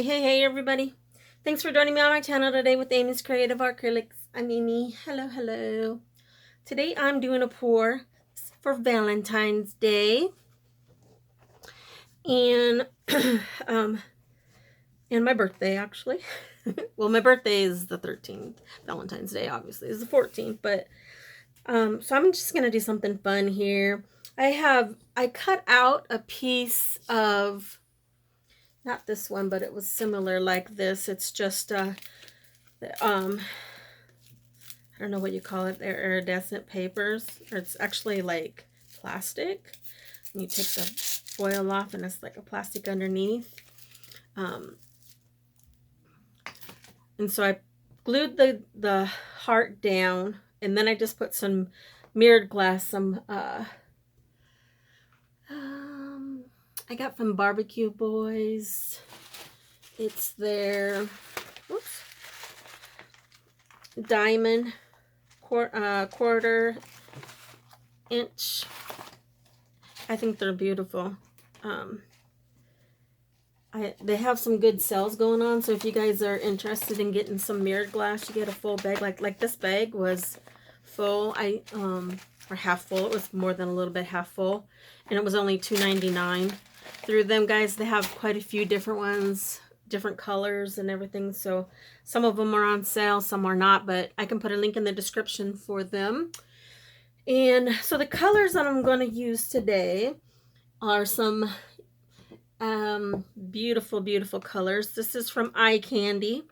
Hey everybody. Thanks for joining me on my channel today with Amy's Creative Acrylics. I'm Amy. Hello. Today I'm doing a pour for Valentine's Day. And and my birthday actually. Well, my birthday is the 13th. Valentine's Day obviously is the 14th, but so I'm just going to do something fun here. I cut out a piece of, not this one, but it was similar like this. It's just I don't know what you call it. They're iridescent papers, or it's actually like plastic. And you take the foil off, and it's like a plastic underneath. And so I glued the heart down, and then I just put some mirrored glass, I got from Barbecue Boys. It's their diamond quarter inch. I think they're beautiful. They have some good sales going on, so if you guys are interested in getting some mirrored glass, you get a full bag. Like this bag was full. Or half full. It was more than a little bit half full, and it was only $2.99 through them, guys. They have quite a few different ones, different colors and everything, so some of them are on sale, some are not, but I can put a link in the description for them. And so the colors that I'm going to use today are some beautiful colors. This is from Eye Candy.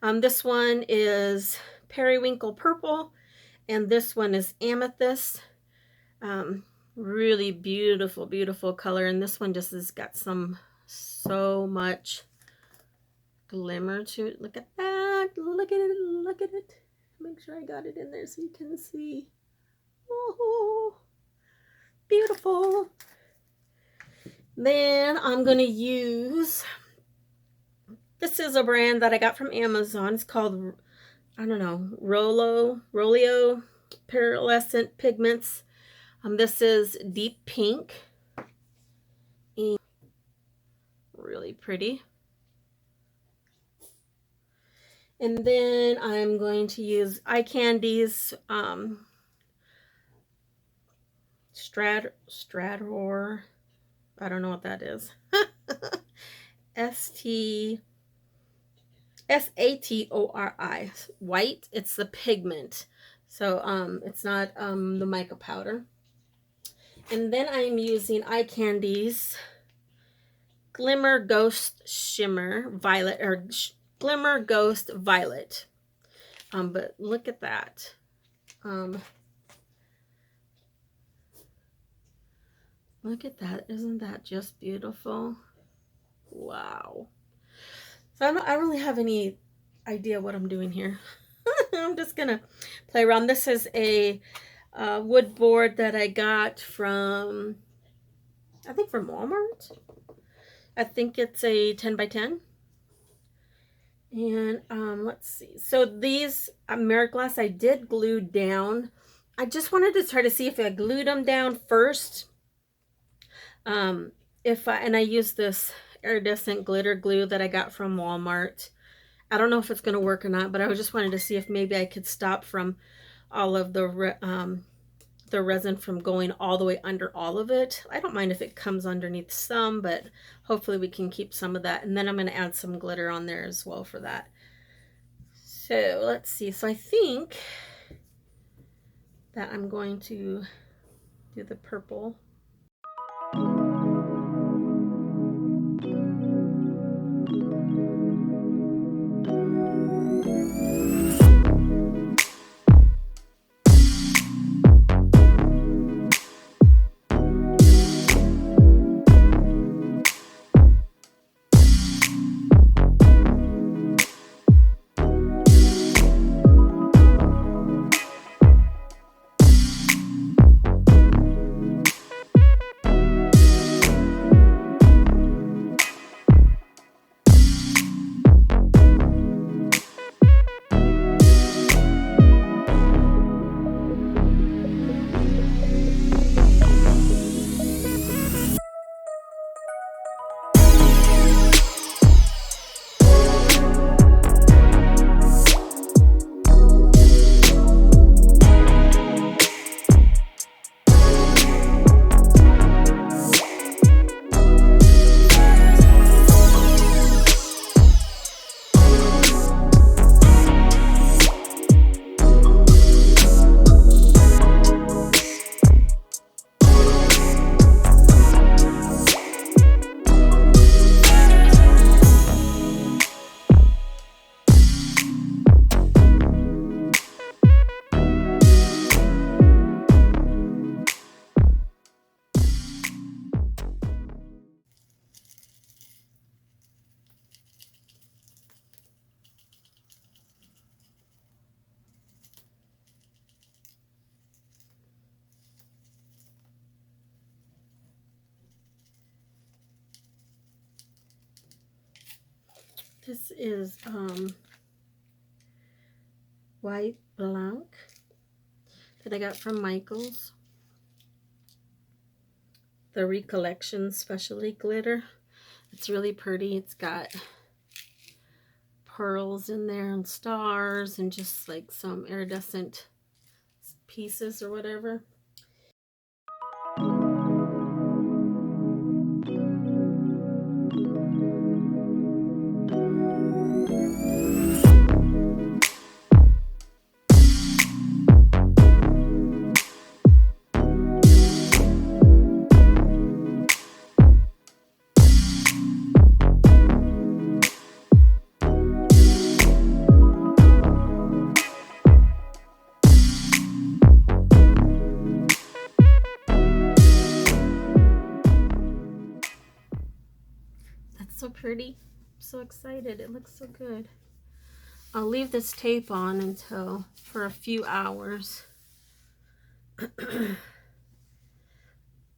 This one is Periwinkle Purple, and this one is Amethyst. Really beautiful color, and this one just has got so much glimmer to it. Look at that. Look at it. Make sure I got it in there so you can see. Oh, beautiful. Then I'm gonna use, this is a brand that I got from Amazon. It's called, I don't know, Rolio Pearlescent Pigments. This is deep pink, and really pretty. And then I'm going to use Eye Candy's Strator. I don't know what that is. Satori white. It's the pigment, so it's not the mica powder. And then I'm using Eye Candy's Glimmer Ghost Shimmer Violet, or Glimmer Ghost Violet. But look at that. Look at that. Isn't that just beautiful? Wow. So I don't really have any idea what I'm doing here. I'm just gonna play around. This is a wood board that I got from, I think from Walmart. I think it's a 10 by 10. And let's see. So these mirror glass I did glue down. I just wanted to try to see if I glued them down first. And I used this iridescent glitter glue that I got from Walmart. I don't know if it's going to work or not, but I just wanted to see if maybe I could stop from all of the resin from going all the way under all of it. I don't mind if it comes underneath some, but hopefully we can keep some of that. And then I'm going to add some glitter on there as well for that. So let's see. So I think that I'm going to do the purple. This is White Blanc that I got from Michael's. The Recollection Specialty Glitter. It's really pretty. It's got pearls in there and stars and just like some iridescent pieces or whatever. So pretty. I'm so excited. It looks so good. I'll leave this tape on for a few hours. And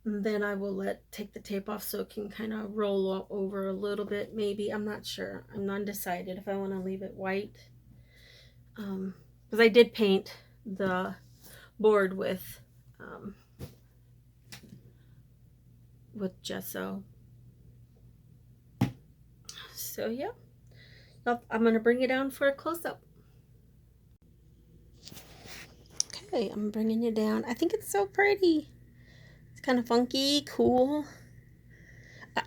then I will take the tape off so it can kind of roll over a little bit maybe. I'm not sure. I'm undecided if I want to leave it white. Because I did paint the board with gesso. So yeah, I'm going to bring it down for a close-up. Okay, I'm bringing it down. I think it's so pretty. It's kind of funky, cool.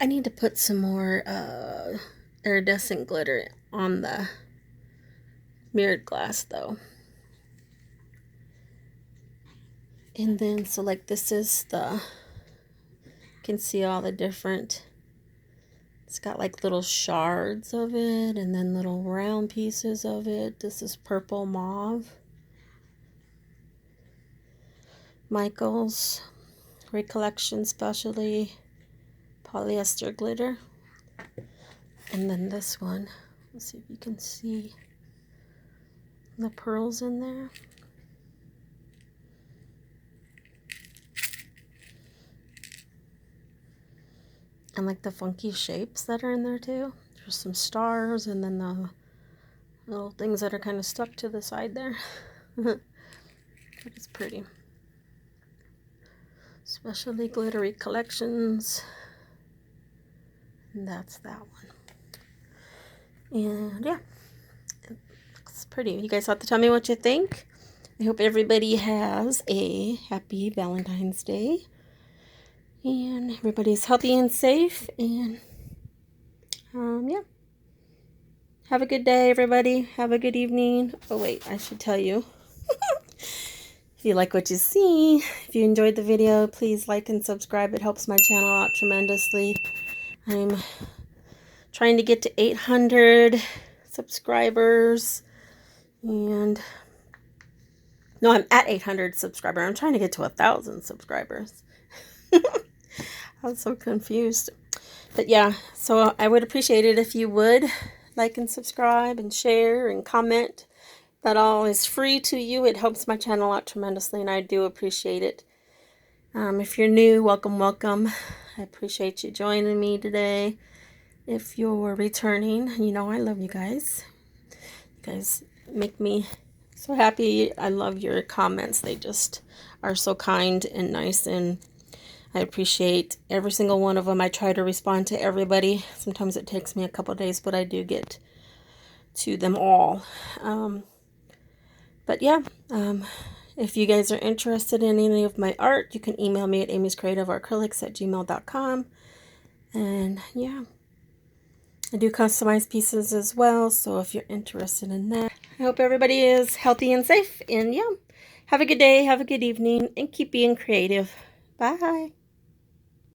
I need to put some more iridescent glitter on the mirrored glass though. And then, so like this is you can see all the different, it's got like little shards of it and then little round pieces of it. This is purple mauve. Michael's Recollection Specialty Polyester Glitter. And then this one, let's see if you can see the pearls in there. And like the funky shapes that are in there too. There's some stars and then the little things that are kind of stuck to the side there. But it's pretty. Specialty Glittery Collections. And that's that one. And yeah, it looks pretty. You guys have to tell me what you think. I hope everybody has a happy Valentine's Day. And everybody's healthy and safe. And yeah. Have a good day, everybody. Have a good evening. Oh, wait, I should tell you. If you like what you see, if you enjoyed the video, please like and subscribe. It helps my channel out tremendously. I'm trying to get to 800 subscribers. And no, I'm at 800 subscribers. I'm trying to get to 1,000 subscribers. I was so confused. But yeah, so I would appreciate it if you would like and subscribe and share and comment. That all is free to you. It helps my channel out tremendously, and I do appreciate it. If you're new, welcome, welcome. I appreciate you joining me today. If you're returning, you know I love you guys. You guys make me so happy. I love your comments. They just are so kind and nice, and I appreciate every single one of them. I try to respond to everybody. Sometimes it takes me a couple days, but I do get to them all. But yeah, if you guys are interested in any of my art, you can email me at amyscreativeacrylics@gmail.com. And yeah, I do customize pieces as well, so if you're interested in that. I hope everybody is healthy and safe. And yeah, have a good day, have a good evening, and keep being creative. Bye.